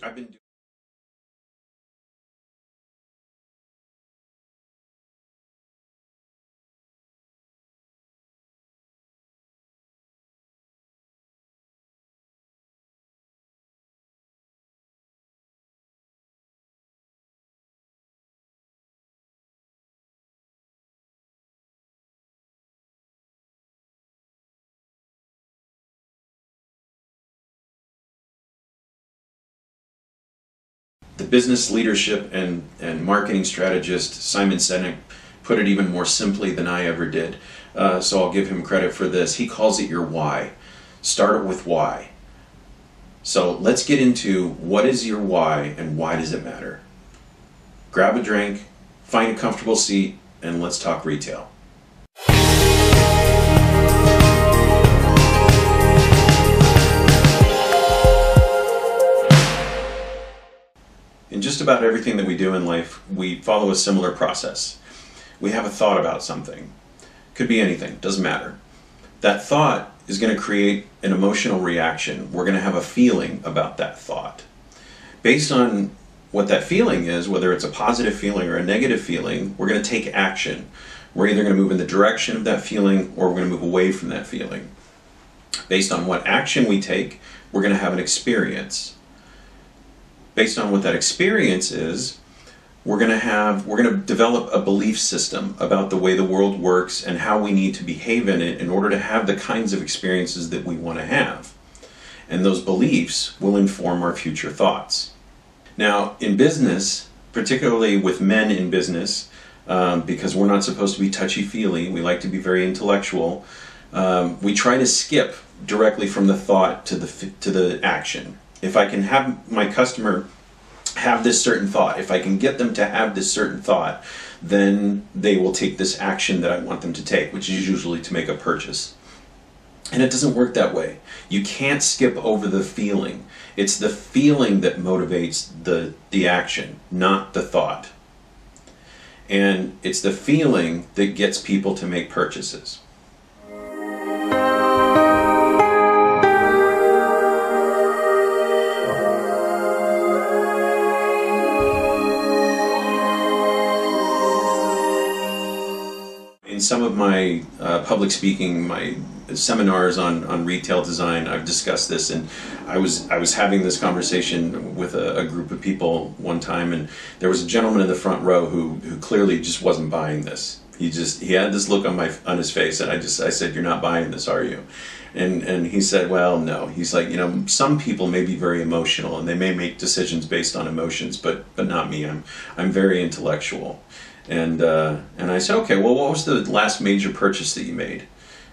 I've been The business leadership and marketing strategist Simon Sinek put it even more simply than I ever did. So I'll give him credit for this. He calls it your why. Start it with why. So let's get into what is your why and why does it matter. Grab a drink, find a comfortable seat, and let's talk retail. In just about everything that we do in life, we follow a similar process. We have a thought about something. Could be anything, doesn't matter. That thought is going to create an emotional reaction. We're going to have a feeling about that thought. Based on what that feeling is, whether it's a positive feeling or a negative feeling, we're going to take action. We're either going to move in the direction of that feeling or we're going to move away from that feeling. Based on what action we take, we're going to have an experience. Based on what that experience is, we're going to develop a belief system about the way the world works and how we need to behave in it in order to have the kinds of experiences that we want to have. And those beliefs will inform our future thoughts. Now, in business, particularly with men in business, because we're not supposed to be touchy-feely, we like to be very intellectual, we try to skip directly from the thought to the action. If I can have my customer have this certain thought, if I can get them to have this certain thought, then they will take this action that I want them to take, which is usually to make a purchase. And it doesn't work that way. You can't skip over the feeling. It's the feeling that motivates the action, not the thought. And it's the feeling that gets people to make purchases. In some of my public speaking, my seminars on retail design, I've discussed this, and I was having this conversation with a group of people one time, and there was a gentleman in the front row who clearly just wasn't buying this. He had this look on his face, and I said, "You're not buying this, are you?" And he said, "Well, no." He's like, some people may be very emotional and they may make decisions based on emotions, but not me. I'm very intellectual. And I said, "Okay, well, what was the last major purchase that you made?"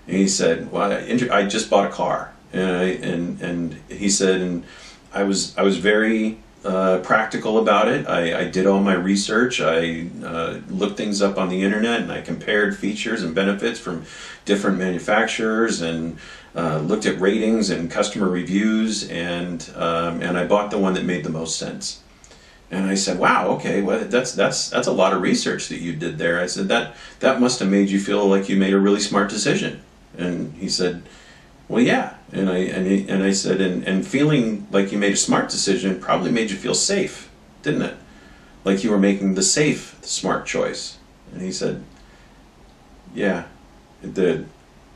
And he said, "Well, I just bought a car." And he said, and I was very practical about it. I did all my research. I looked things up on the internet, and I compared features and benefits from different manufacturers, and looked at ratings and customer reviews, and I bought the one that made the most sense. And I said, "Wow, okay, well, that's a lot of research that you did there." I said, that must have made you feel like you made a really smart decision." And he said, "Well, yeah." And I said, and feeling like you made a smart decision probably made you feel safe, didn't it? Like you were making the safe, smart choice." And he said, "Yeah, it did."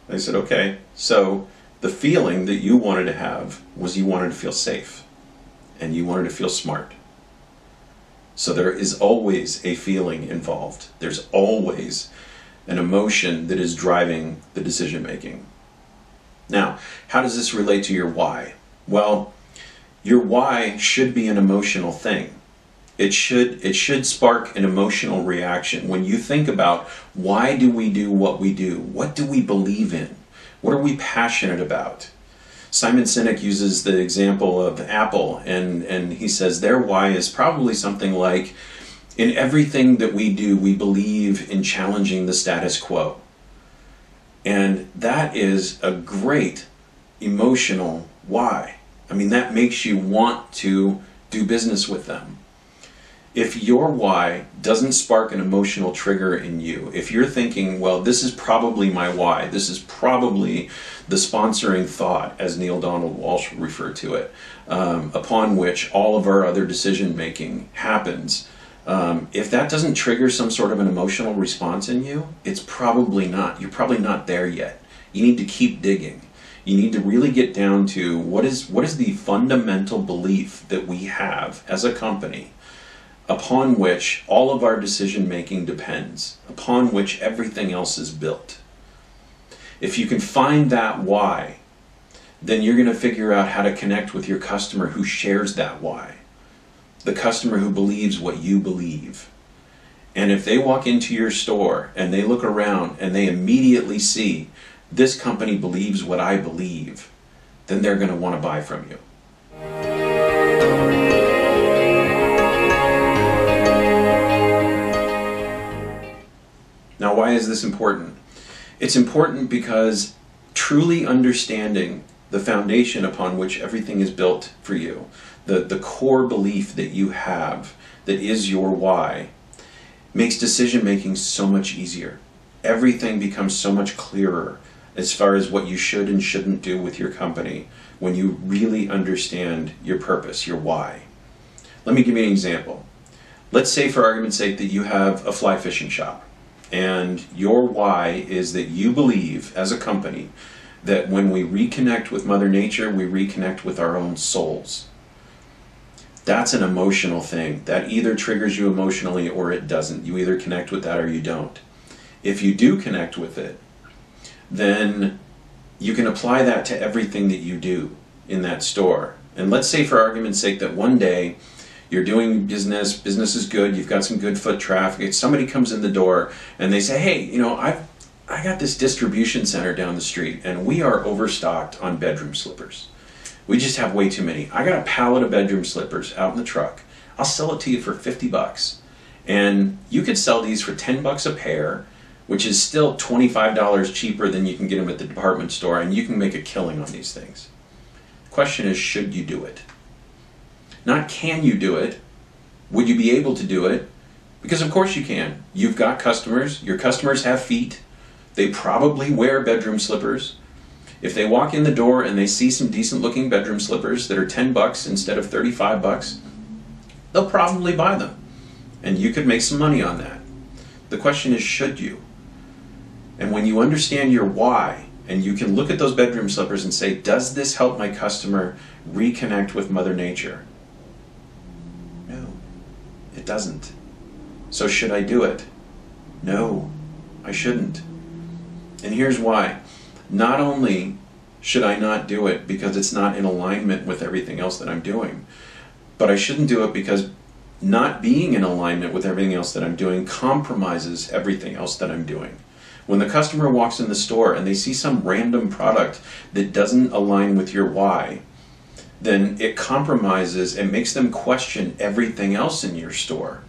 I said, "Okay, so the feeling that you wanted to have was you wanted to feel safe, and you wanted to feel smart. So there is always a feeling involved. There's always an emotion that is driving the decision making." Now, how does this relate to your why? Well, your why should be an emotional thing. It should spark an emotional reaction. When you think about, why do we do what we do? What do we believe in? What are we passionate about? Simon Sinek uses the example of Apple, and he says their why is probably something like, in everything that we do, we believe in challenging the status quo. And that is a great emotional why. I mean, that makes you want to do business with them. If your why doesn't spark an emotional trigger in you, if you're thinking, well, this is probably my why, this is probably the sponsoring thought, as Neale Donald Walsch referred to it, upon which all of our other decision making happens, if that doesn't trigger some sort of an emotional response in you, it's probably not. You're probably not there yet. You need to keep digging. You need to really get down to what is the fundamental belief that we have as a company upon which all of our decision making depends, upon which everything else is built. If you can find that why, then you're going to figure out how to connect with your customer who shares that why. The customer who believes what you believe. And if they walk into your store and they look around and they immediately see, this company believes what I believe, then they're going to want to buy from you. Now, why is this important? It's important because truly understanding the foundation upon which everything is built for you, the core belief that you have that is your why, makes decision making so much easier. Everything becomes so much clearer as far as what you should and shouldn't do with your company when you really understand your purpose, your why. Let me give you an example. Let's say, for argument's sake, that you have a fly fishing shop. And your why is that you believe as a company that when we reconnect with Mother Nature, we reconnect with our own souls. That's an emotional thing. That either triggers you emotionally or it doesn't. You either connect with that or you don't. If you do connect with it, then you can apply that to everything that you do in that store. And let's say, for argument's sake, that one day you're doing business is good, you've got some good foot traffic, somebody comes in the door and they say, hey, you know, I got this distribution center down the street and we are overstocked on bedroom slippers. We just have way too many. I got a pallet of bedroom slippers out in the truck. I'll sell it to you for 50 bucks. And you could sell these for 10 bucks a pair, which is still $25 cheaper than you can get them at the department store, and you can make a killing on these things. The question is, should you do it? Not can you do it, would you be able to do it? Because of course you can. You've got customers, your customers have feet, they probably wear bedroom slippers. If they walk in the door and they see some decent looking bedroom slippers that are 10 bucks instead of 35 bucks, they'll probably buy them. And you could make some money on that. The question is, should you? And when you understand your why, and you can look at those bedroom slippers and say, does this help my customer reconnect with Mother Nature? No, it doesn't. So should I do it? No, I shouldn't. And here's why. Not only should I not do it because it's not in alignment with everything else that I'm doing, but I shouldn't do it because not being in alignment with everything else that I'm doing compromises everything else that I'm doing. When the customer walks in the store and they see some random product that doesn't align with your why, then it compromises and makes them question everything else in your store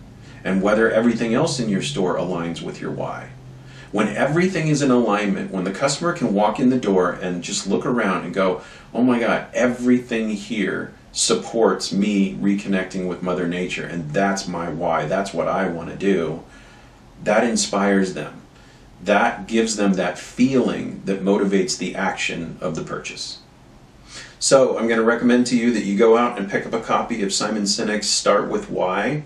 and whether everything else in your store aligns with your why. When everything is in alignment, when the customer can walk in the door and just look around and go, oh my God, everything here supports me reconnecting with Mother Nature, and that's my why, that's what I want to do, that inspires them. That gives them that feeling that motivates the action of the purchase. So I'm going to recommend to you that you go out and pick up a copy of Simon Sinek's Start With Why.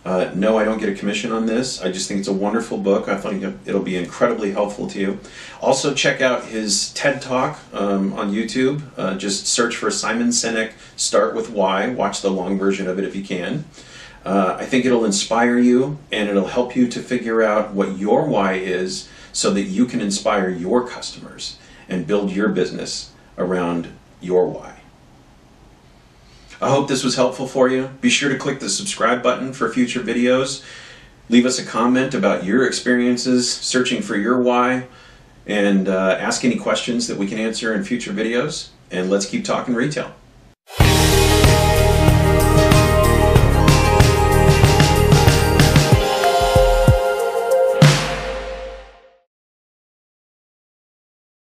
No, I don't get a commission on this. I just think it's a wonderful book. I think it'll be incredibly helpful to you. Also, check out his TED Talk on YouTube. Just search for Simon Sinek Start With Why. Watch the long version of it if you can. I think it'll inspire you, and it'll help you to figure out what your why is so that you can inspire your customers and build your business around your why. I hope this was helpful for you. Be sure to click the subscribe button for future videos. Leave us a comment about your experiences searching for your why, and ask any questions that we can answer in future videos. And let's keep talking retail.